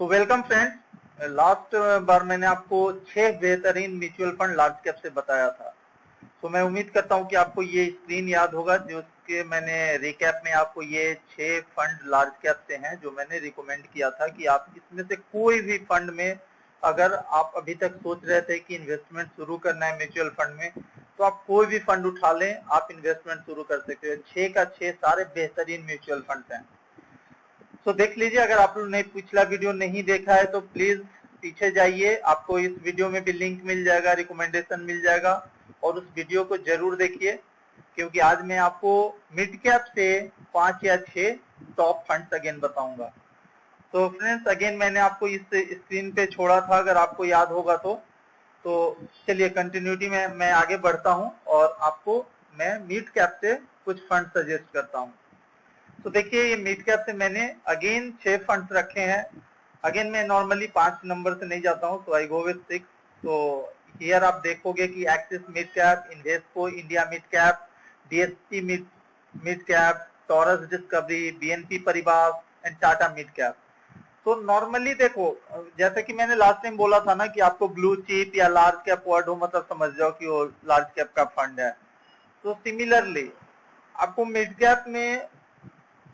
So welcome friends. Last बार मैंने आपको 6 बेहतरीन म्यूचुअल फंड लार्ज कैप से बताया था। तो मैं उम्मीद करता हूं कि आपको ये स्क्रीन याद होगा जो कि मैंने रिकैप में आपको ये 6 फंड लार्ज कैप से हैं जो मैंने रिकमेंड किया था कि आप इसमें से कोई भी फंड में अगर आप अभी तक सोच रहे थे कि इन्वेस्टमेंट शुरू करना है म्यूचुअल फंड में, तो आप कोई भी फंड उठा लें, आप इन्वेस्टमेंट शुरू कर सकते हो। 6 का 6 सारे बेहतरीन म्यूचुअल फंड हैं। तो देख लीजिए, अगर आप लोग ने पिछला वीडियो नहीं देखा है तो प्लीज पीछे जाइए, आपको इस वीडियो में भी लिंक मिल जाएगा, रिकमेंडेशन मिल जाएगा, और उस वीडियो को जरूर देखिए क्योंकि आज मैं आपको मिड कैप से 5 या 6 टॉप फंड्स अगेन बताऊंगा। तो फ्रेंड्स, अगेन मैंने आपको इस स्क्रीन पे छोड़ा था, अगर आपको याद होगा तो चलिए कंटिन्यूटी में मैं आगे बढ़ता हूं और आपको मैं मिड कैप से कुछ फंड सजेस्ट करता हूं। तो देखिए, ये मिड कैप से मैंने अगेन 6 फंड्स रखे हैं। अगेन मैं नॉर्मली 5 नंबर से नहीं जाता हूं, तो आई गो विद 6। तो हियर आप देखोगे कि axis mid cap, Invesco India mid cap, DSC mid cap, taurus discovery, BNP परिवार एंड टाटा मिड कैप। तो नॉर्मली देखो, जैसे कि मैंने लास्ट टाइम बोला था ना कि आपको ब्लू चिप या लार्ज कैप वर्ड हो मतलब समझ जाओ कि वो लार्ज कैप का फंड है। तो सिमिलरली आपको मिड कैप में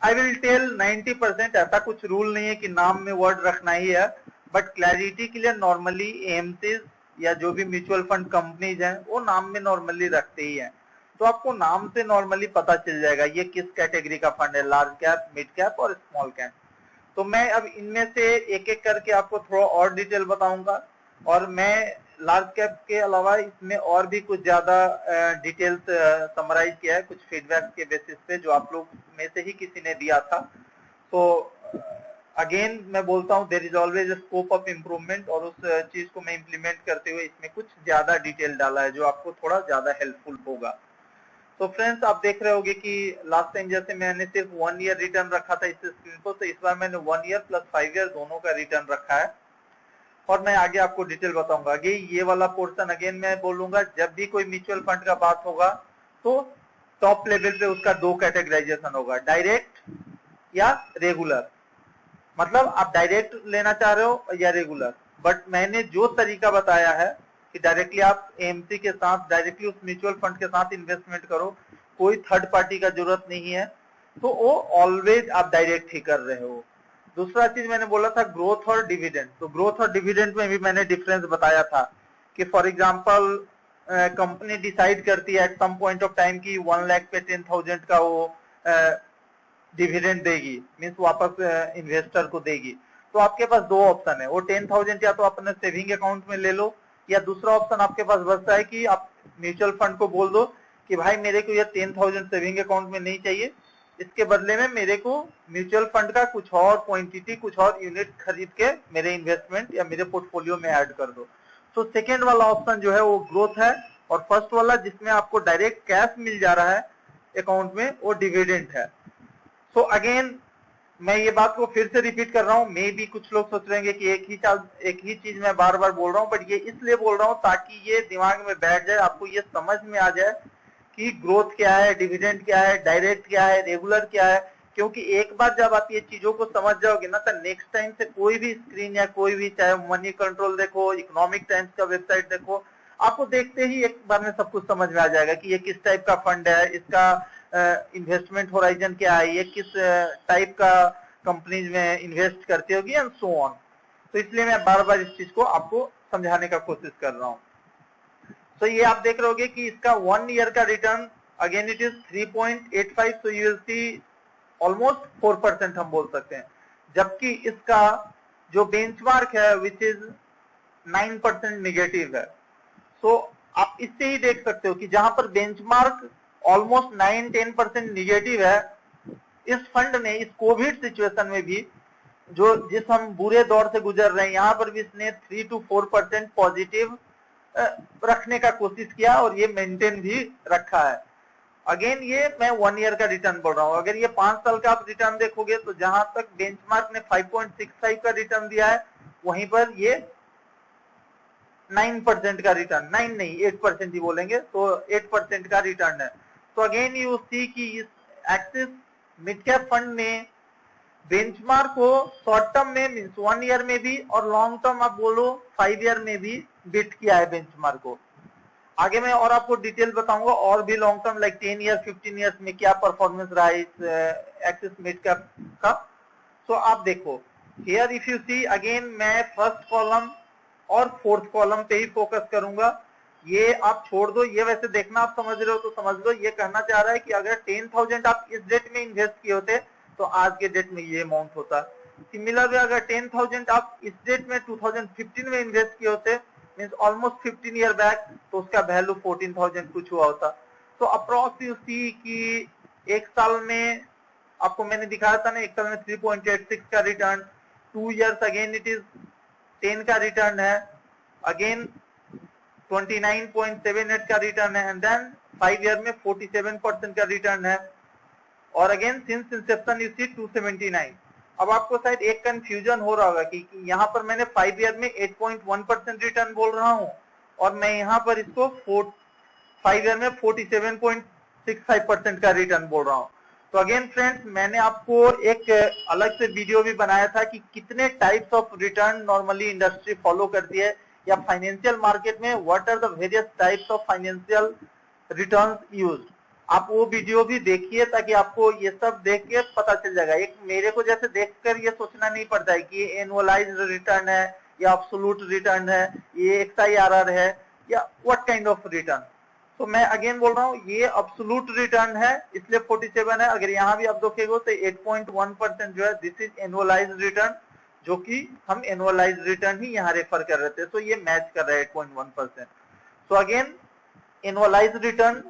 आई विल टेल 90%, ऐसा कुछ रूल नहीं है कि नाम में वर्ड रखना ही है, बट क्लैरिटी के लिए नॉर्मली एएमसीज या जो भी म्यूचुअल फंड कंपनीज हैं वो नाम में नॉर्मली रखते ही हैं। तो आपको नाम से नॉर्मली पता चल जाएगा ये किस कैटेगरी का फंड है, लार्ज कैप, मिड कैप और स्मॉल कैप। तो मैं अब इनमें से एक एक करके आपको थोड़ा और डिटेल बताऊंगा, और मैं लार्ज कैप के अलावा इसमें और भी कुछ ज्यादा डिटेल्स समराइज किया है कुछ फीडबैक के बेसिस पे जो आप लोग में से ही किसी ने दिया था। तो अगेन मैं बोलता हूँ there is always scope of improvement, और उस चीज को मैं इम्प्लीमेंट करते हुए इसमें कुछ ज्यादा डिटेल डाला है जो आपको थोड़ा ज्यादा हेल्पफुल होगा। तो फ्रेंड्स, आप देख रहे होंगे कि लास्ट टाइम जैसे मैंने सिर्फ 1 ईयर रिटर्न रखा था इस स्क्रीन को, तो इस बार मैंने 1 ईयर प्लस 5 ईयर दोनों का रिटर्न रखा है, और मैं आगे आपको डिटेल बताऊंगा। आगे ये वाला पोर्शन अगेन मैं बोलूंगा, जब भी कोई म्यूचुअल फंड का बात होगा तो टॉप लेवल पे उसका 2 कैटेगराइजेशन होगा, डायरेक्ट या रेगुलर। मतलब आप डायरेक्ट लेना चाह रहे हो या रेगुलर, बट मैंने जो तरीका बताया है कि डायरेक्टली आप एएमसी के साथ डायरेक्टली उस म्यूचुअल फंड के साथ इन्वेस्टमेंट करो, कोई थर्ड पार्टी का जरूरत नहीं है, तो वो ऑलवेज आप डायरेक्ट ही कर रहे हो। दूसरा चीज मैंने बोला था ग्रोथ और डिविडेंड। तो ग्रोथ और डिविडेंड में भी मैंने डिफरेंस बताया था कि फॉर एग्जांपल कंपनी डिसाइड करती है at some point of time की 1 लाख पे 10,000 का वो डिविडेंड देगी, मीन्स वापस इन्वेस्टर को देगी। तो आपके पास 2 ऑप्शन है, वो 10,000 या तो अपने सेविंग अकाउंट में ले लो, या दूसरा ऑप्शन आपके पास बचता है कि आप म्यूचुअल फंड को बोल दो कि भाई मेरे को ये 10,000 सेविंग अकाउंट में नहीं चाहिए, इसके बदले में मेरे को म्यूचुअल फंड का कुछ और क्वांटिटी, कुछ और यूनिट खरीद के मेरे इन्वेस्टमेंट या मेरे पोर्टफोलियो में ऐड कर दो। तो सेकेंड वाला ऑप्शन जो है वो ग्रोथ है, और फर्स्ट वाला जिसमें आपको डायरेक्ट कैश मिल जा रहा है अकाउंट में वो डिविडेंड है। सो अगेन मैं ये बात को फिर से रिपीट कर रहा हूँ, मे भी कुछ लोग सोच रहे हैं कि एक ही चीज मैं बार बार बोल रहा हूँ, बट ये इसलिए बोल रहा हूँ ताकि ये दिमाग में बैठ जाए, आपको ये समझ में आ जाए कि ग्रोथ क्या है, डिविडेंड क्या है, डायरेक्ट क्या है, रेगुलर क्या है। क्योंकि एक बार जब आप ये चीजों को समझ जाओगे ना, तो नेक्स्ट टाइम से कोई भी स्क्रीन या कोई भी, चाहे मनी कंट्रोल देखो, इकोनॉमिक टाइम्स का वेबसाइट देखो, आपको देखते ही एक बार में सब कुछ समझ में आ जाएगा कि ये किस टाइप का फंड है, इसका इन्वेस्टमेंट होराइजन क्या है, ये किस टाइप का कंपनीज में इन्वेस्ट करती होगी एंड सो ऑन। तो इसलिए मैं बार बार इस चीज को आपको समझाने का कोशिश कर रहा हूँ। तो ये आप देख रहे होगे कि इसका 1 ईयर का return again it is 3.85, so you will see almost 4% हम बोल सकते हैं, जबकि इसका जो बेंचमार्क है विच इज 9% निगेटिव है। सो आप इससे ही देख सकते हो कि जहां पर बेंचमार्क ऑलमोस्ट 9-10% निगेटिव है, इस फंड ने इस कोविड सिचुएशन में भी, जो जिस हम बुरे दौर से गुजर रहे हैं, यहां पर भी इसने 3 to 4% पॉजिटिव रखने का कोशिश किया और ये मेंटेन भी रखा है। अगेन ये मैं 1 ईयर का रिटर्न बोल रहा हूं, अगर ये 5 साल का आप रिटर्न देखोगे तो जहां तक बेंचमार्क ने 5.65 का रिटर्न दिया है, वहीं पर ये 9% का रिटर्न, 9 नहीं 8% ही बोलेंगे, तो 8% का रिटर्न है। तो अगेन यू सी कि इस एक्सिस मिड कैप फंड ने बेंचमार्क को शॉर्ट टर्म में मीन्स 1 ईयर में भी और लॉन्ग टर्म आप बोलो 5 ईयर में भी बीट किया है बेंचमार्क को। आगे मैं और आपको डिटेल बताऊंगा और भी long term like 10 year 15 years में क्या परफॉर्मेंस रहा है इस एक्सिस मिड कैप का। सो आप देखो here if you see again मैं फर्स्ट कॉलम और फोर्थ कॉलम पे ही फोकस करूंगा। ये आप छोड़ दो, ये वैसे देखना आप समझ रहे हो तो समझ लो। ये कहना चाह रहा है कि अगर 10,000 आप इस डेट में इन्वेस्ट किए होते तो आज के डेट में ये अमाउंट होता। सिमिलर वे अगर 10,000 आप इस डेट में 2015 में इन्वेस्ट किए होते मीन्स ऑलमोस्ट 15 ईयर बैक तो उसका वैल्यू 14,000 कुछ हुआ होता। तो अप्रॉक्स यू सी कि एक साल में आपको मैंने दिखाया था ना, एक साल में 3.86 का return, 2 years again it is 10 का रिटर्न है, अगेन 29.78 का रिटर्न है एंड देन 5 ईयर में 47% का रिटर्न है और again since Inception you see 279। अब आपको शायद एक कंफ्यूजन हो रहा होगा कि यहाँ पर मैंने 5 ईयर में 8.1% रिटर्न बोल रहा हूँ और मैं यहाँ पर इसको 5 ईयर में 47.65% का रिटर्न बोल रहा हूँ। तो अगेन फ्रेंड्स मैंने आपको एक अलग से वीडियो भी बनाया था कि कितने types of return normally industry follow करती है या फाइनेंशियल मार्केट में what are the various types of financial returns used. आप वो वीडियो भी देखिए ताकि आपको ये सब देख के पता चल जाएगा। एक मेरे को जैसे देखकर ये सोचना नहीं पड़ता है कि ये एनुअलाइज्ड रिटर्न है या एब्सोल्यूट रिटर्न है, ये XIRR है या व्हाट काइंड ऑफ रिटर्न। तो मैं अगेन बोल रहा हूँ ये एब्सोल्यूट रिटर्न है इसलिए 47 है। अगर यहाँ भी आप देखोगे तो 8.1% जो है दिस इज एनुअलाइज्ड रिटर्न, जो कि हम एनुअलाइज्ड रिटर्न ही यहाँ रेफर कर रहे थे। तो ये मैच कर रहा है 8.1%। सो अगेन एनुअलाइज्ड रिटर्न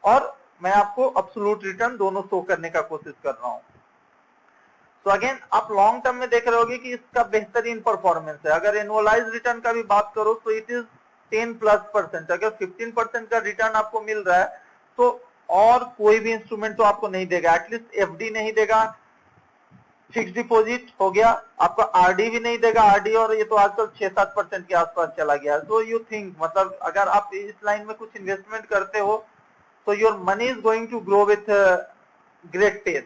और मैं आपको एब्सोल्यूट रिटर्न दोनों शो करने का कोशिश कर रहा हूँ। तो अगेन आप लॉन्ग टर्म में देख रहे होगे कि इसका बेहतरीन परफॉर्मेंस है। अगर एनुअलाइज्ड रिटर्न का भी बात करो तो इट इज 10+%। अगर 15% का रिटर्न आपको मिल रहा है तो और कोई भी इंस्ट्रूमेंट तो आपको नहीं देगा, एटलीस्ट FD नहीं देगा, फिक्स डिपॉजिट हो गया, आपका RD भी नहीं देगा। RD और ये तो आजकल 6-7% के आसपास चला गया। तो यू थिंक मतलब अगर आप इस लाइन में कुछ इन्वेस्टमेंट करते हो तो your money is going to grow with great pace.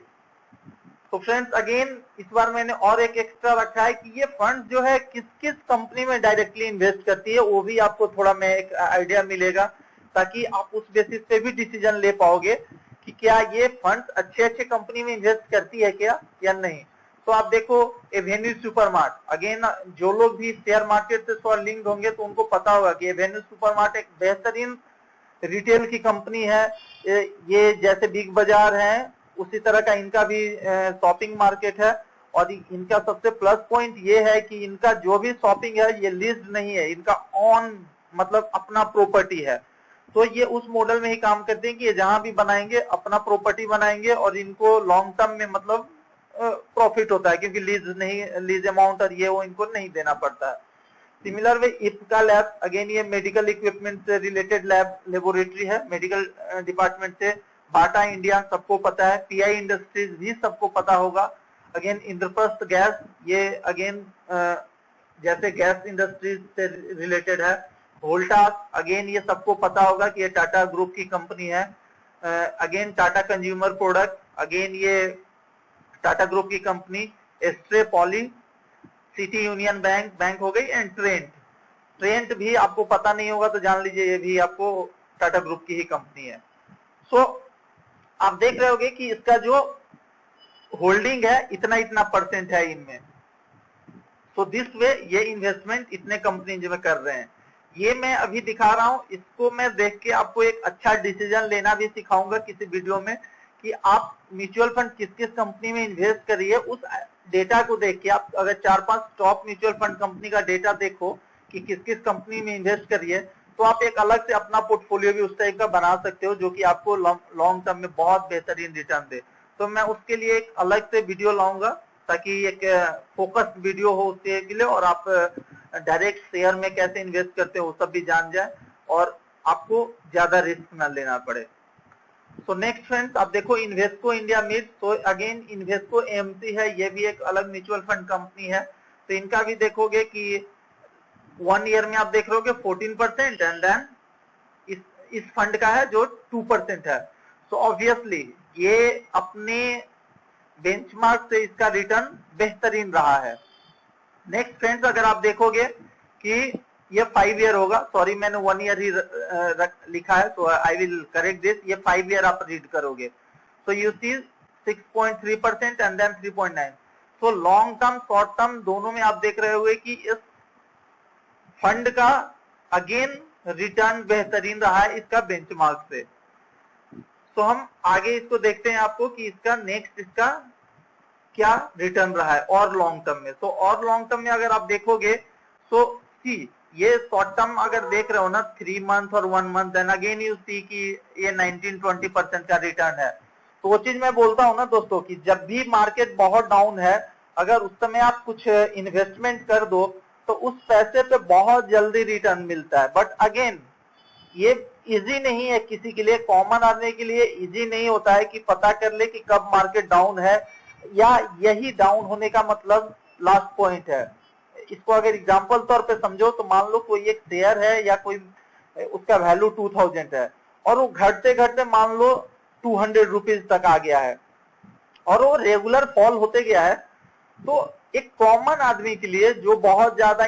तो फ्रेंड्स अगेन इस बार मैंने और एक एक्स्ट्रा रखा है कि ये फंड जो है किस किस कंपनी में डायरेक्टली इन्वेस्ट करती है, वो भी आपको थोड़ा मैं एक आइडिया मिलेगा ताकि आप उस बेसिस पे भी डिसीजन ले पाओगे कि क्या ये फंड अच्छे अच्छे कंपनी में इन्वेस्ट करती है क्या या नहीं। तो आप देखो एवेन्यू सुपरमार्ट, अगेन जो लोग भी शेयर मार्केट से थोड़ा लिंक्ड होंगे तो उनको पता होगा कि एवेन्यू सुपरमार्ट एक बेहतरीन रिटेल की कंपनी है। ये जैसे बिग बाजार है उसी तरह का इनका भी शॉपिंग मार्केट है और इनका सबसे प्लस पॉइंट ये है कि इनका जो भी शॉपिंग है ये लीज्ड नहीं है, इनका ऑन मतलब अपना प्रॉपर्टी है। तो ये उस मॉडल में ही काम करते हैं कि ये जहां भी बनाएंगे अपना प्रॉपर्टी बनाएंगे और इनको लॉन्ग टर्म में मतलब प्रॉफिट होता है क्योंकि लीज अमाउंट और ये वो इनको नहीं देना पड़ता है। Similar way Ipca lab, again ये मेडिकल इक्विपमेंट से रिलेटेड लेबोरेटरी है, मेडिकल डिपार्टमेंट से। बाटा इंडिया सबको पता है, PI इंडस्ट्रीज भी सबको पता होगा। अगेन इंद्रप्रस्थ गैस, ये अगेन जैसे गैस इंडस्ट्रीज से रिलेटेड है। वोल्टास, अगेन ये सबको पता होगा कि ये टाटा ग्रुप की कंपनी है। Again Tata consumer product, again ये टाटा ग्रुप की company. Ashtray poly, city union bank हो गई एंड ट्रेंट भी आपको पता नहीं होगा तो जान लीजिए ये भी आपको टाटा ग्रुप की ही कंपनी है। सो आप देख रहे होगे कि इसका जो होल्डिंग है इतना इतना परसेंट है इनमें। सो दिस वे ये इन्वेस्टमेंट इतने कंपनी में कर रहे हैं। ये मैं अभी दिखा रहा हूं, इसको मैं देख के आपको एक अच्छा डिसीजन लेना भी सिखाऊंगा किसी वीडियो में कि आप म्यूचुअल फंड किस किस कंपनी में इन्वेस्ट करिए। उस डेटा को देख के आप अगर 4-5 टॉप म्यूचुअल फंड कंपनी का डेटा देखो कि किस किस कंपनी में इन्वेस्ट करिए तो आप एक अलग से अपना पोर्टफोलियो भी उस टाइप का बना सकते हो जो कि आपको लॉन्ग टर्म में बहुत बेहतरीन रिटर्न दे। तो मैं उसके लिए एक अलग से वीडियो लाऊंगा ताकि एक फोकस्ड वीडियो हो उसके लिए और आप डायरेक्ट शेयर में कैसे इन्वेस्ट करते हो वो सब भी जान जाए और आपको ज्यादा रिस्क ना लेना पड़े। सो नेक्स्ट फ्रेंड्स आप देखो इन्वेस्को इंडिया मिड, तो अगेन इन्वेस्को AMC है, ये भी एक अलग म्यूचुअल फंड कंपनी है। तो इनका भी देखोगे कि 1 ईयर में आप देख रहे हो 14% एंड देन इस फंड का है जो 2% है। सो ऑब्वियसली ये अपने बेंचमार्क से इसका रिटर्न बेहतरीन रहा है। नेक्स्ट फ्रेंड्स, अगर आप देखोगे कि ये 5 ईयर होगा, सॉरी मैंने 1 ईयर ही लिखा है, तो आई विल करेक्ट दिस, ये 5 ईयर आप रीड करोगे, तो you see 6.3% and then 3.9। So long term short term दोनों में आप देख रहे होंगे कि इस फंड का अगेन रिटर्न बेहतरीन रहा है इसका बेंचमार्क से। तो हम आगे इसको देखते हैं आपको कि इसका नेक्स्ट इसका क्या रिटर्न रहा है और लॉन्ग टर्म में। तो और लॉन्ग टर्म में अगर आप देखोगे तो सी ये शॉर्ट टर्म अगर देख रहे हो ना 3 मंथ और 1 month, then again you see कि ये 19-20% का रिटर्न है। तो वो चीज मैं बोलता हूं ना दोस्तों कि जब भी मार्केट बहुत डाउन है, अगर उस समय आप कुछ इन्वेस्टमेंट कर दो तो उस पैसे पे बहुत जल्दी रिटर्न मिलता है। बट अगेन ये इजी नहीं है किसी के लिए, कॉमन आदमी के लिए इजी नहीं होता है कि पता कर ले कि कब मार्केट डाउन है या यही डाउन होने का मतलब लास्ट पॉइंट है। इसको अगर एग्जांपल तौर पे समझो तो मान लो कोई एक शेयर है या कोई उसका वैल्यू 2000 है और वो घटते घटते मान लो 200 रुपीज तक आ गया है और वो रेगुलर फॉल होते गया है, तो एक कॉमन आदमी के लिए जो बहुत ज्यादा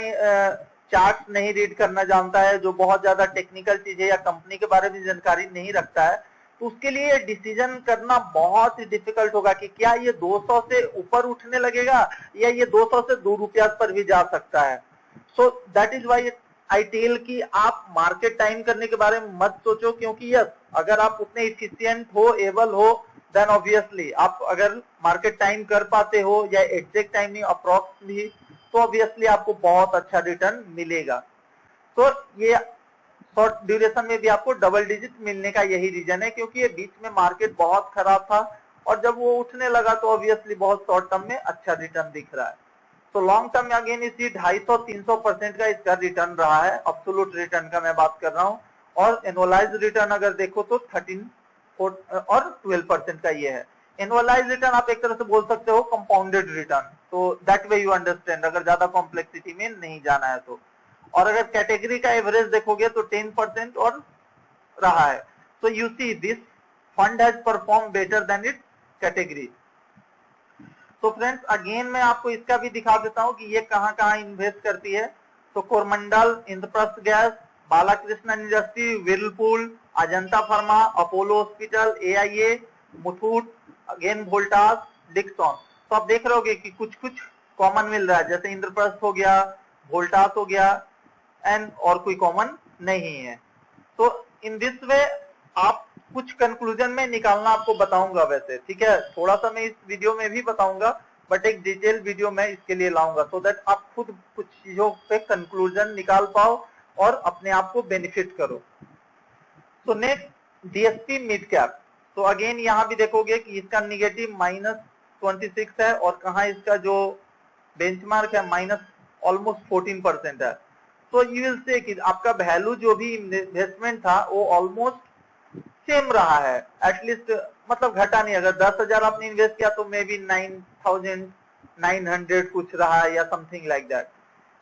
चार्ट नहीं रीड करना जानता है, जो बहुत ज्यादा टेक्निकल चीजें या कंपनी के बारे में जानकारी नहीं रखता है, तो उसके लिए डिसीजन करना बहुत ही डिफिकल्ट होगा कि क्या ये 200 से ऊपर उठने लगेगा या ये 200 से 2 रुपया पर भी जा सकता है। So that is why I tell कि आप मार्केट टाइम करने के बारे में मत सोचो, क्योंकि यस अगर आप उतने इफिशियंट हो, एबल हो, देन ऑब्वियसली आप अगर मार्केट टाइम कर पाते हो या एग्जैक्ट टाइम नहीं अप्रोक्स भी, तो ऑब्वियसली आपको बहुत अच्छा रिटर्न मिलेगा। तो ये शॉर्ट ड्यूरेशन में भी आपको डबल डिजिट मिलने का यही रीजन है, क्योंकि ये बीच में मार्केट बहुत खराब था और जब वो उठने लगा तो ऑब्वियसली बहुत शॉर्ट टर्म में अच्छा रिटर्न दिख रहा है। तो लॉन्ग टर्म में अगेन इसी 250-300% का इसका रिटर्न रहा है, एब्सोल्यूट रिटर्न का मैं बात कर रहा हूँ। और एनुअलाइज रिटर्न अगर देखो तो 13 और 12% का ये है। एनुअलाइज रिटर्न आप एक तरह से बोल सकते हो कंपाउंडेड रिटर्न, तो दैट वे यू अंडरस्टैंड, अगर ज्यादा कॉम्प्लेक्सिटी में नहीं जाना है तो। और अगर कैटेगरी का एवरेज देखोगे तो 10% और रहा है। तो you see this fund has perform better than it's category. तो फ्रेंड्स अगेन मैं आपको इसका भी दिखा देता हूं कि ये कहां कहां इन्वेस्ट करती है। तो Coromandel, Indraprastha gas, Balakrishnan industry, Whirlpool, Ajanta pharma, Apollo hospital, AIA, Muthoot, again Voltas, Dixon. तो आप देख रहे होगे कि कुछ कुछ कॉमन मिल रहा है, जैसे इंद्रप्रस्थ हो गया, वोल्टास हो गया एंड और कोई कॉमन नहीं है। तो इन दिस वे आप कुछ कंक्लूजन में निकालना आपको बताऊंगा वैसे, ठीक है, थोड़ा सा मैं इस वीडियो में भी बताऊंगा बट एक डिटेल वीडियो मैं इसके लिए लाऊंगा सो दैट आप खुद कुछ चीजों पे कंक्लूजन निकाल पाओ और अपने आप को बेनिफिट करो। तो नेक्स्ट डीएसपी मिड कैप। तो अगेन यहाँ भी देखोगे कि इसका निगेटिव -26 है और कहाँ इसका जो बेंचमार्क है माइनस ऑलमोस्ट 14% है। तो यू विल से कि आपका वैल्यू जो भी इन्वेस्टमेंट था वो ऑलमोस्ट सेम रहा है, एटलीस्ट मतलब घटा नहीं। अगर 10,000 आपने इन्वेस्ट किया तो मे बी 9,900 कुछ रहा है या something like that.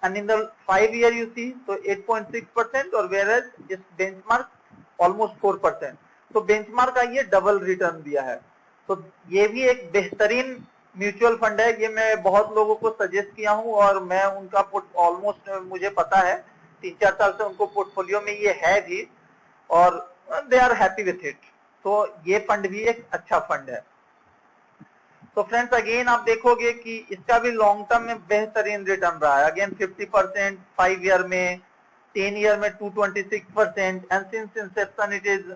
And in the 5 year you see तो 8.6% और वेयर इस बेंचमार्क ऑलमोस्ट 4%। तो बेंचमार्क का ये डबल रिटर्न दिया है। तो ये भी एक बेहतरीन म्यूचुअल फंड है, ये मैं बहुत लोगों को सजेस्ट किया हूं और मैं उनका ऑलमोस्ट मुझे पता है 3-4 साल से उनको पोर्टफोलियो में ये है भी और they are happy with it. तो ये फंड भी एक अच्छा फंड है। तो फ्रेंड्स अगेन आप देखोगे कि इसका भी लॉन्ग टर्म में बेहतरीन रिटर्न रहा है, अगेन 50%, 5 ईयर में, 10 ईयर में 226% and since Inception it is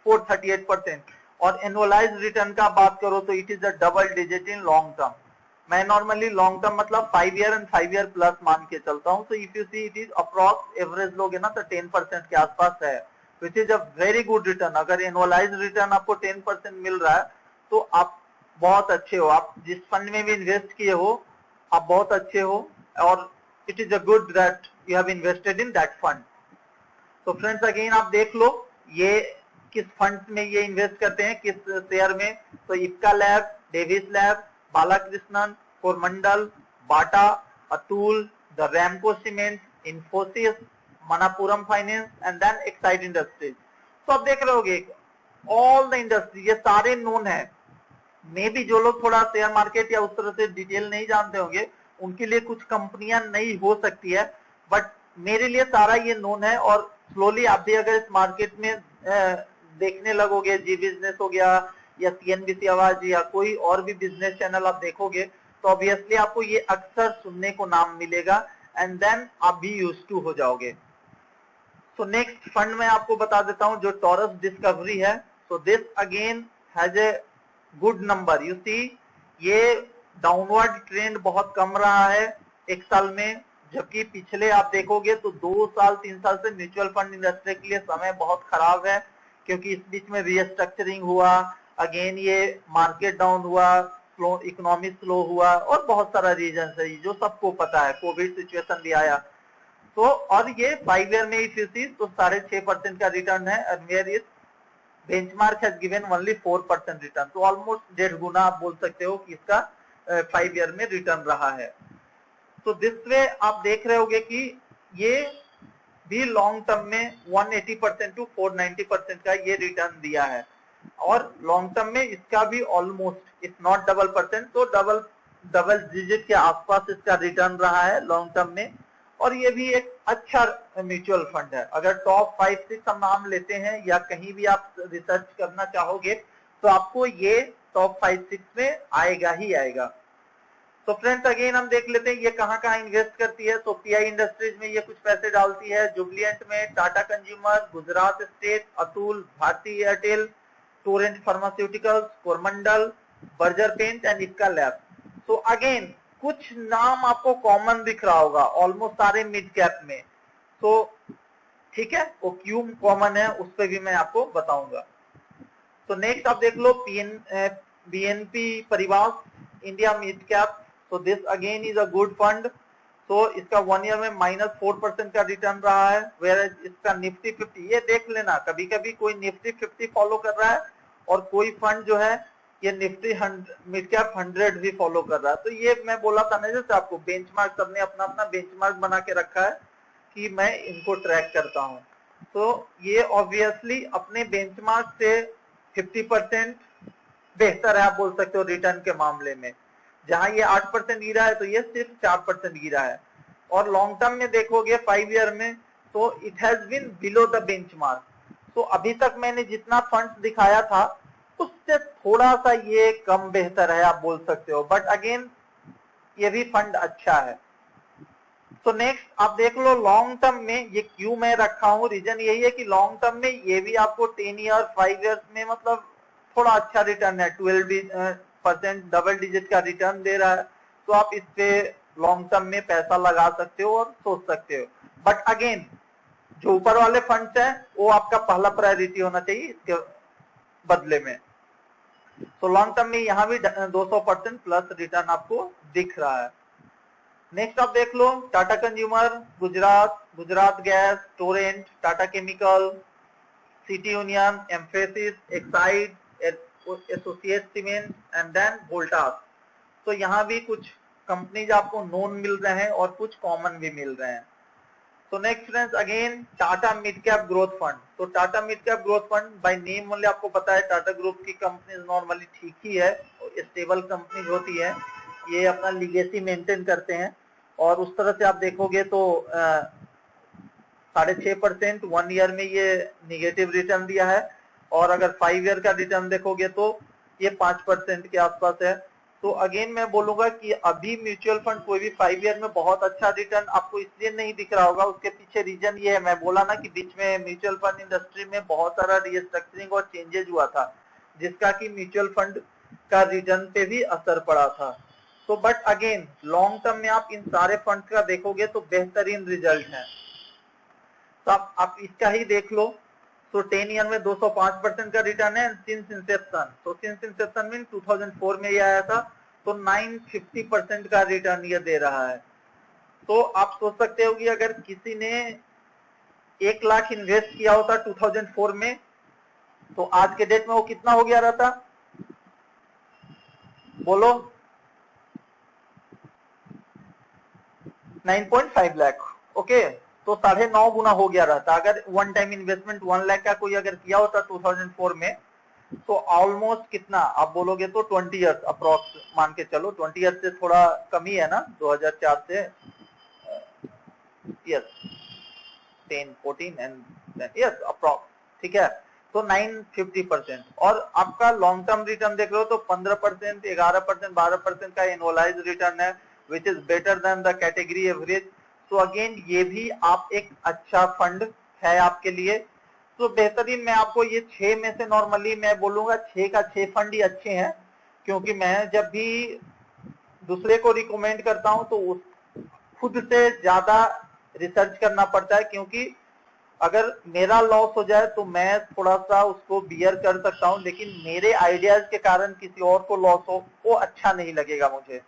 438%। और एनुअलाइज रिटर्न का बात करो तो it is a double digit in long term. मैं नॉर्मली लॉन्ग टर्म मतलब 5 ईयर एंड 5 ईयर प्लस मान के चलता हूं। तो if you see it is approx average लोगे ना तो 10% के आसपास है, which is a very good return. अगर एनुअलाइज रिटर्न आपको 10% मिल रहा है तो आप बहुत अच्छे हो, आप जिस फंड में भी इन्वेस्ट किए हो आप बहुत अच्छे हो और it is a good that you have invested in that fund. तो फ्रेंड्स अगेन आप देख लो ये किस फंड में ये इन्वेस्ट करते हैं, किस शेयर में। तो Ipca lab, Davis lab, Balakrishnan, Coromandel, Bata, Atul, the Ramco cement, Infosys, Manappuram finance and then Exide industries. तो आप देख रहे होगे ऑल द इंडस्ट्री ये सारे नोन है, मे भी जो लोग थोड़ा शेयर मार्केट या उस तरह से डिटेल नहीं जानते होंगे उनके लिए कुछ कंपनियां नई हो सकती है, बट मेरे लिए सारा ये नोन है। और स्लोली आप भी अगर इस मार्केट में देखने लगोगे, जी बिजनेस हो गया या सीएनबीसी आवाज या कोई और भी बिजनेस चैनल आप देखोगे तो ऑब्वियसली आपको ये अक्सर सुनने को नाम मिलेगा एंड देन आप भी यूज टू हो जाओगे। सो नेक्स्ट फंड मैं आपको बता देता हूं जो टॉरस डिस्कवरी है। So this again has a good number. You see ये डाउनवर्ड ट्रेंड बहुत कम रहा है एक साल में, जबकि पिछले आप देखोगे तो 2 साल 3 साल से म्यूचुअल फंड इंडस्ट्री के लिए समय बहुत खराब है, क्योंकि इस बीच में रीस्ट्रक्चरिंग हुआ, अगेन ये मार्केट डाउन हुआ, इकोनॉमी स्लो हुआ और बहुत सारा रीजन है जो सबको पता है, कोविड सिचुएशन भी आया। तो और ये 5 ईयर में इफ यू सी तो 6.5% का रिटर्न है and where is benchmark has given only 4% return. तो ऑलमोस्ट 1.5 गुना आप बोल सकते हो कि इसका 5 ईयर में रिटर्न रहा है। तो दिस वे आप देख रहे होगे कि ये भी लॉन्ग टर्म में 180% टू 490% का ये रिटर्न दिया है, और लॉन्ग टर्म में इसका भी almost if not double percent तो डबल डिजिट के आसपास इसका रिटर्न रहा है लॉन्ग टर्म में। और ये भी एक अच्छा म्यूचुअल फंड है। अगर टॉप 5-6 हम नाम लेते हैं या कहीं भी आप रिसर्च करना चाहोगे तो आपको ये टॉप 5-6 में आएगा ही आएगा। तो फ्रेंड्स अगेन हम देख लेते हैं ये कहाँ कहाँ इन्वेस्ट करती है। तो पीआई इंडस्ट्रीज में ये कुछ पैसे डालती है, जुबलिएंट में, Tata consumer, Gujarat state, Atul, Bharti Airtel, Torrent pharmaceuticals, Coromandel, Berger paint and Ipca lab. So again कुछ नाम आपको कॉमन दिख रहा होगा ऑलमोस्ट सारे मिड कैप में। तो ठीक है, वो क्यों कॉमन है उस पर भी मैं आपको बताऊंगा। तो नेक्स्ट आप देख लो बीएनपी परिवार India mid cap. So this again is a good fund. So इसका 1 ईयर में -4% का रिटर्न रहा है, whereas इसका निफ्टी 50, ये देख लेना कभी कभी कोई निफ्टी 50 फॉलो कर रहा है और कोई फंड जो है ये निफ्टी मिड कैप 100 भी फॉलो कर रहा है। तो ये मैं बोला था ना जैसे आपको बेंचमार्क, सबने अपना अपना बेंचमार्क बना के रखा है कि मैं इनको ट्रैक करता हूँ। तो ये ऑब्वियसली अपने बेंचमार्क से 50% बेहतर है आप बोल सकते हो रिटर्न के मामले में। जहां ये 8% गिरा है तो ये सिर्फ 4% गिरा है। और लॉन्ग टर्म में देखोगे 5 ईयर में तो it has been below the benchmark. तो अभी तक मैंने जितना फंड्स दिखाया था उससे थोड़ा सा ये कम बेहतर है आप बोल सकते हो, बट अगेन ये भी फंड अच्छा है। तो नेक्स्ट आप देख लो लॉन्ग टर्म में ये क्यों मैं रखा हूं, रीजन यही है कि लॉन्ग टर्म में ये भी आपको 10 ईयर 5 ईयर्स में मतलब थोड़ा अच्छा रिटर्न है, 12% डबल डिजिट का रिटर्न दे रहा है। तो आप इस पे लॉन्ग टर्म में पैसा लगा सकते हो और सोच सकते हो। बट अगेन जो ऊपर वाले फंड्स है वो आपका पहला प्रायोरिटी होना चाहिए इसके बदले में। तो लॉन्ग टर्म में यहाँ भी 200% प्लस रिटर्न आपको दिख रहा है। नेक्स्ट आप देख लो Tata consumer, Gujarat gas, Torrent, Tata chemical, City Union, Mphasis, Exide, Associate cement and then Voltas. तो यहाँ भी कुछ कंपनीज आपको नोन मिल रहे हैं और कुछ कॉमन भी मिल रहे हैं। तो next friends again Tata mid cap growth fund. तो Tata mid cap growth fund by name only आपको पता है टाटा ग्रुप की कंपनीज नॉर्मली ठीक ही है, स्टेबल कंपनीज होती है, ये अपना लीगेसी मेंटेन करते हैं। और उस तरह से आप देखोगे तो 6.5% 1 ईयर में ये निगेटिव रिटर्न दिया है, और अगर 5 ईयर का रिटर्न देखोगे तो ये 5% के आसपास है। तो अगेन मैं बोलूंगा कि अभी म्यूचुअल फंड कोई भी 5 ईयर में बहुत अच्छा रिटर्न आपको इसलिए नहीं दिख रहा होगा, उसके पीछे रीजन ये है, मैं बोला ना कि बीच में म्यूचुअल फंड इंडस्ट्री में बहुत सारा रीस्ट्रक्चरिंग और चेंजेज हुआ था जिसका कि म्यूचुअल फंड का रिटर्न पे भी असर पड़ा था। तो बट अगेन लॉन्ग टर्म में आप इन सारे फंड का देखोगे तो बेहतरीन रिजल्ट है। तो आप इसका ही देख लो। तो 10 ईयर में 205% का रिटर्न है सिंस इंसेप्शन। तो सिंस इंसेप्शन मीन 2004 में ये आया था, तो 950% का रिटर्न ये दे रहा है। तो आप सोच सकते हो कि अगर किसी ने 1 लाख इन्वेस्ट किया होता 2004 में तो आज के डेट में वो कितना हो गया रहता, बोलो? 9.5 लाख। ओके, तो 9.5 गुना हो गया रहता अगर वन टाइम इन्वेस्टमेंट 1 लाख का कोई अगर किया होता 2004 में, तो ऑलमोस्ट कितना आप बोलोगे तो 20 ईयर्स अप्रोक्स मान के चलो, 20 ईयर्स से थोड़ा कम ही है ना, 2004 से, यस 10 14 एंड यस अप्रोक्स, ठीक है। तो 950%, और आपका लॉन्ग टर्म रिटर्न देख रहे हो तो 15%, 11%, 12% का एनुअलाइज रिटर्न है, which is better than the category average. तो अगेन ये भी आप एक अच्छा फंड है आपके लिए। तो बेहतरीन, मैं आपको ये 6 में से नॉर्मली मैं बोलूंगा 6 का 6 फंड ही अच्छे हैं, क्योंकि मैं जब भी दूसरे को रिकमेंड करता हूं तो उस खुद से ज्यादा रिसर्च करना पड़ता है, क्योंकि अगर मेरा लॉस हो जाए तो मैं थोड़ा सा उसको बियर कर सकता हूं, लेकिन मेरे आइडियाज के कारण किसी और को लॉस हो वो अच्छा नहीं लगेगा मुझे।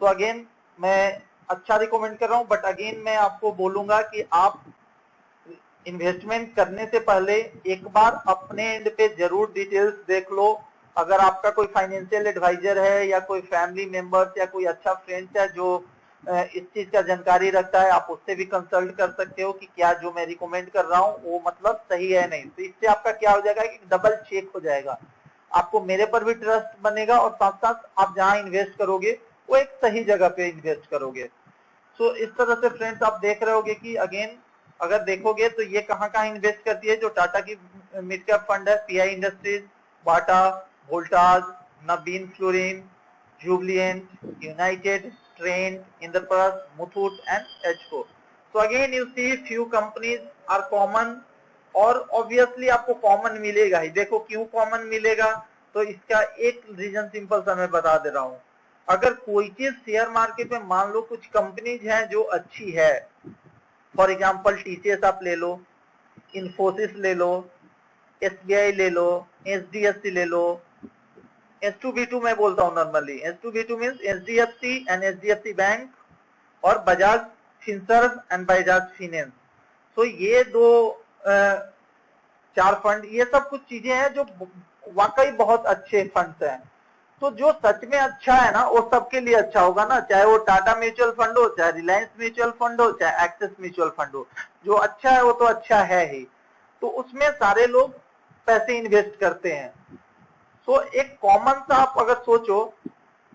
तो अगेन मैं अच्छा रिकमेंड कर रहा हूं, बट अगेन मैं आपको बोलूंगा कि आप इन्वेस्टमेंट करने से पहले एक बार अपने एंड पे जरूर डिटेल्स देख लो। अगर आपका कोई फाइनेंशियल एडवाइजर है या कोई फैमिली मेंबर्स या कोई अच्छा फ्रेंड्स है जो इस चीज का जानकारी रखता है, आप उससे भी कंसल्ट कर सकते हो कि क्या जो मैं रिकमेंड कर रहा हूँ वो मतलब सही है नहीं। तो इससे आपका क्या हो जाएगा कि डबल चेक हो जाएगा, आपको मेरे पर भी ट्रस्ट बनेगा और साथ साथ आप जहां इन्वेस्ट करोगे वो एक सही जगह पे इन्वेस्ट करोगे। सो इस तरह से फ्रेंड्स आप देख रहे होगे कि अगेन अगर देखोगे तो ये कहाँ कहाँ इन्वेस्ट करती है, जो टाटा की मिड कैप फंड है, PI industries, Bata, Voltas, Navin fluorine, Jubilant, United, Trent, Indraprastha, Muthoot and एचको। So again you see few companies are common, और ऑब्वियसली आपको कॉमन मिलेगा ही। देखो क्यों कॉमन मिलेगा, तो इसका एक रीजन सिंपल सा मैं बता दे रहा हूं। अगर कोई चीज शेयर मार्केट में मान लो कुछ कंपनीज हैं जो अच्छी है, फॉर एग्जांपल टीसीएस आप ले लो, इन्फोसिस ले लो, एसबीआई ले लो, एचडीएफसी ले लो, S2B2 मैं बोलता हूँ normally, S2B2 means HDFC and HDFC bank, और Bajaj Finserv and Bajaj finance. तो ये दो 4 फंड, ये सब कुछ चीजें हैं जो वाकई बहुत अच्छे फंड्स हैं। तो जो सच में अच्छा है ना वो सबके लिए अच्छा होगा ना, चाहे वो टाटा म्यूचुअल फंड हो, चाहे रिलायंस म्यूचुअल फंड हो, चाहे एक्सिस म्यूचुअल फंड हो, जो अच्छा है वो तो अच्छा है ही। तो उसमें सारे लोग पैसे इन्वेस्ट करते हैं। तो एक कॉमन सा आप अगर सोचो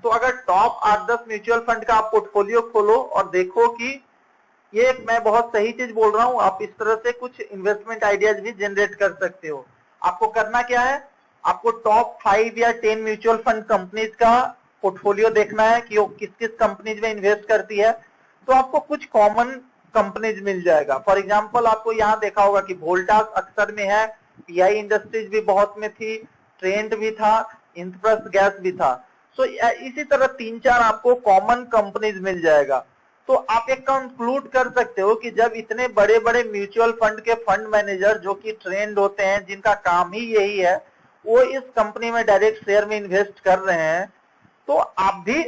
तो अगर टॉप 8-10 म्यूचुअल फंड का आप पोर्टफोलियो खोलो और देखो कि ये मैं बहुत सही चीज बोल रहा हूं, आप इस तरह से कुछ इन्वेस्टमेंट आइडियाज भी जनरेट कर सकते हो। आपको करना क्या है, आपको टॉप 5 या 10 म्यूचुअल फंड कंपनीज का पोर्टफोलियो देखना है कि वो किस किस कंपनीज में इन्वेस्ट करती है। तो आपको कुछ कॉमन कंपनीज मिल जाएगा। फॉर एग्जांपल आपको यहाँ देखा होगा कि वोल्टास अक्सर में है, पीआई इंडस्ट्रीज भी बहुत में थी, ट्रेंड भी था, इंद्रप्रस्थ गैस भी था। सो इसी तरह 3-4 आपको कॉमन कंपनीज मिल जाएगा। तो आप एक कंक्लूड कर सकते हो कि जब इतने बड़े बड़े म्यूचुअल फंड के फंड मैनेजर जो कि ट्रेंड होते हैं, जिनका काम ही यही है, वो इस कंपनी में डायरेक्ट शेयर में इन्वेस्ट कर रहे हैं, तो आप भी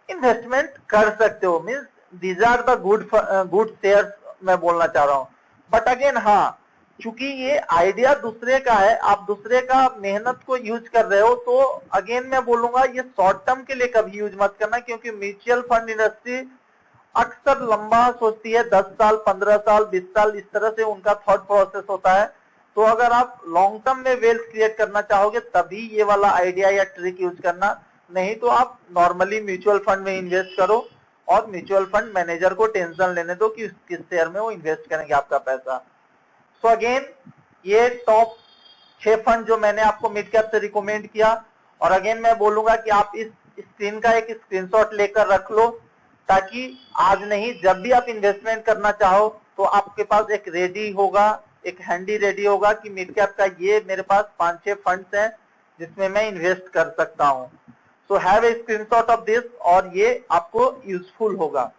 इन्वेस्टमेंट कर सकते हो। Means these are the good shares मैं बोलना चाह रहा हूं। बट अगेन हाँ, चूंकि ये आइडिया दूसरे का है, आप दूसरे का मेहनत को यूज कर रहे हो, तो अगेन मैं बोलूंगा ये शॉर्ट टर्म के लिए कभी यूज मत करना, क्योंकि म्यूचुअल फंड इंडस्ट्री अक्सर लंबा सोचती है, 10 साल, 15 साल, 20 साल, इस तरह से उनका थॉट प्रोसेस होता है। तो अगर आप लॉन्ग टर्म में वेल्थ क्रिएट करना चाहोगे तभी ये वाला आइडिया या ट्रिक यूज करना, नहीं तो आप नॉर्मली म्यूचुअल फंड में इन्वेस्ट करो और म्यूचुअल फंड मैनेजर को टेंशन लेने दो कि किस शेयर में वो इन्वेस्ट करेंगे आपका पैसा। सो अगेन ये टॉप 6 फंड जो मैंने आपको मिड कैप से रिकमेंड किया, और अगेन मैं बोलूंगा कि आप इस स्क्रीन का एक स्क्रीनशॉट लेकर रख लो, ताकि आज नहीं जब भी आप इन्वेस्टमेंट करना चाहो तो आपके पास एक रेडी होगा, एक हैंडी रेडी होगा कि मिड कैप का ये मेरे पास 5-6 फंड्स हैं जिसमें मैं इन्वेस्ट कर सकता हूं। So have a screenshot of this, और ये आपको यूजफुल होगा।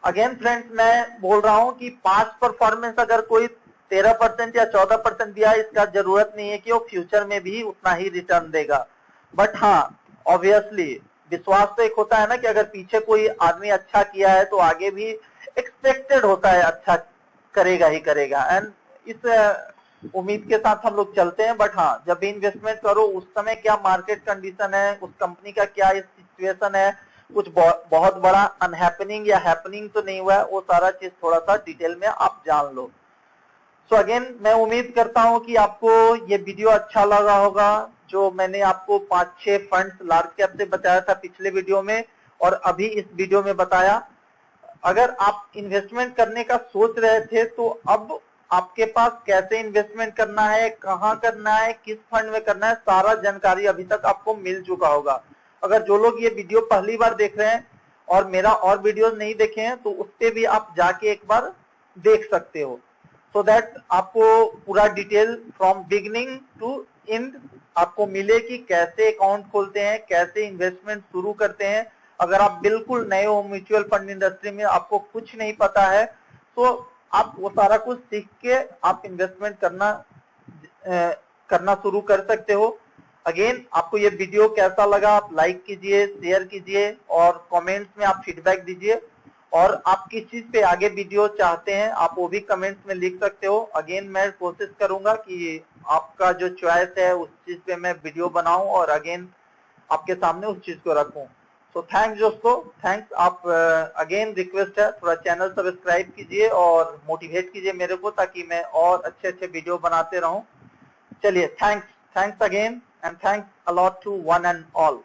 अगेन फ्रेंड्स मैं बोल रहा हूं कि पास्ट परफॉर्मेंस अगर कोई 13% या 14% दिया, इसका जरूरत नहीं है कि वो फ्यूचर में भी उतना ही रिटर्न देगा। बट हाँ, ऑब्वियसली विश्वास तो एक होता है ना कि अगर पीछे कोई आदमी अच्छा किया है तो आगे भी एक्सपेक्टेड होता है अच्छा करेगा ही करेगा, एंड इस उम्मीद के साथ हम लोग चलते हैं। बट हाँ, जब भी इन्वेस्टमेंट करो उस समय क्या मार्केट कंडीशन है, उस कंपनी का क्या सिचुएशन है, कुछ बहुत बड़ा अनहैपनिंग या हैपनिंग तो नहीं हुआ है, वो सारा चीज थोड़ा सा डिटेल में आप जान लो। सो अगेन मैं उम्मीद करता हूं कि आपको ये वीडियो अच्छा लगा होगा, जो मैंने आपको 5-6 फंड्स लार्ज कैप से बताया था पिछले वीडियो में और अभी इस वीडियो में बताया। अगर आप इन्वेस्टमेंट करने का सोच रहे थे तो अब आपके पास कैसे इन्वेस्टमेंट करना है, कहां करना है, किस फंड में करना है, सारा जानकारी अभी तक आपको मिल चुका होगा। अगर जो लोग ये वीडियो पहली बार देख रहे हैं और मेरा और वीडियो नहीं देखे हैं तो उस पे भी आप जाके एक बार देख सकते हो, सो दैट आपको पूरा detail from beginning to end आपको मिले कि कैसे अकाउंट खोलते हैं, कैसे इन्वेस्टमेंट शुरू करते हैं। अगर आप बिल्कुल नए हो म्यूचुअल फंड इंडस्ट्री में, आपको कुछ नहीं पता है, तो आप वो सारा कुछ सीख के आप इन्वेस्टमेंट करना शुरू कर सकते हो। अगेन आपको ये वीडियो कैसा लगा आप लाइक कीजिए, शेयर कीजिए और कमेंट्स में आप फीडबैक दीजिए। और आप किस चीज पे आगे वीडियो चाहते हैं आप वो भी कमेंट्स में लिख सकते हो। अगेन मैं कोशिश करूंगा कि आपका जो चॉइस है उस चीज पे मैं वीडियो बनाऊं और अगेन आपके सामने उस चीज को रखूं। सो थैंक्स दोस्तों, थैंक्स। आप अगेन रिक्वेस्ट है थोड़ा चैनल सब्सक्राइब कीजिए और मोटिवेट कीजिए मेरे को, ताकि मैं और अच्छे अच्छे वीडियो बनाते रहूं। चलिए, thanks again and thanks a lot to one and all.